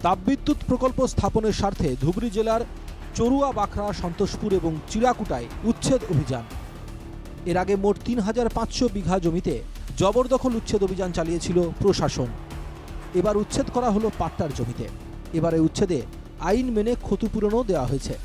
তাপবিদ্যুৎ প্রকল্প স্থাপনের স্বার্থে ধুবড়ী জেলার চরুয়া বাখরা, সন্তোষপুর এবং চিরাকুটায় উচ্ছেদ অভিযান। এর আগে মোট ৩৫০০ বিঘা জমিতে জবরদখল উচ্ছেদ অভিযান চালিয়েছিল প্রশাসন। এবার উচ্ছেদ করা হলো পাট্টার জমিতে। এবারে উচ্ছেদে আইন মেনে ক্ষতিপূরণও দেওয়া হয়েছে।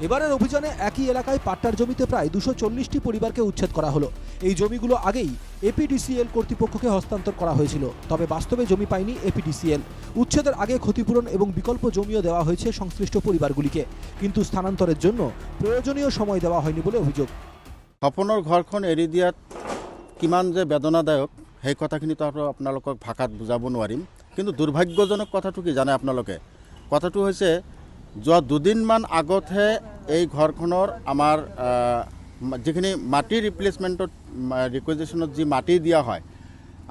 এবারের অভিযানে একই এলাকায় পাট্টার জমিতে প্রায় ২৪০টি পরিবারকে উচ্ছেদ করা হলো। এই জমিগুলো আগেই এপিডিসিএল কর্তৃপক্ষকে হস্তান্তর করা হয়েছিল, তবে বাস্তবে জমি পায়নি এপিডিসিএল। উচ্ছেদের আগে ক্ষতিপূরণ এবং বিকল্প জমিও দেওয়া হয়েছে সংশ্লিষ্ট পরিবারগুলিকে, কিন্তু স্থানান্তরের জন্য প্ৰয়োজনীয় সময় দেওয়া হয়নি বলে অভিযোগ। সপোনৰ ঘৰখন এৰি দিয়াত কিমান যে বেদনাদায়ক সেই কথাখিনিতো আপোনালোকক ভাষাত বুজাব নোৱাৰিম। কিন্তু দুৰ্ভাগ্যজনক কথাটো কি জানে আপোনালোকে? কথাটো হৈছে যোৱা দুদিনমান আগতহে এই ঘৰখনৰ আমাৰ যিখিনি মাটি ৰিপ্লেচমেণ্টত ৰিকুৱেজিশ্যনত যি মাটি দিয়া হয়,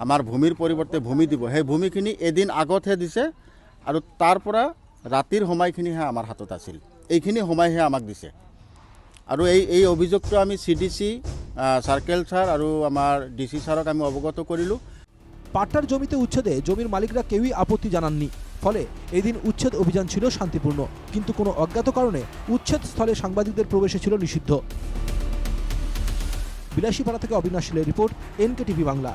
আমাৰ ভূমিৰ পৰিৱৰ্তে ভূমি দিব, সেই ভূমিখিনি এদিন আগতহে দিছে আৰু তাৰ পৰা ৰাতিৰ সময়খিনিহে আমাৰ হাতত আছিল। এইখিনি সময়হে আমাক দিছে। আৰু এই অভিযোগটো আমি CDC, সার্কেল স্যার আৰু আমাৰ DC স্যারক আমি অবগত কৰিলোঁ। পাট্টার জমিতে উচ্ছেদে জমির মালিকরা কেউই আপত্তি জানাননি, ফলে এদিন উচ্ছেদ অভিযান ছিল শান্তিপূর্ণ। কিন্তু কোনো অজ্ঞাত কারণে উচ্ছেদ স্থলে সাংবাদিকদের প্রবেশে ছিল নিষিদ্ধ। বিলাসীপাড়া থেকে অবিনাশ শিলের রিপোর্ট, NKTV বাংলা।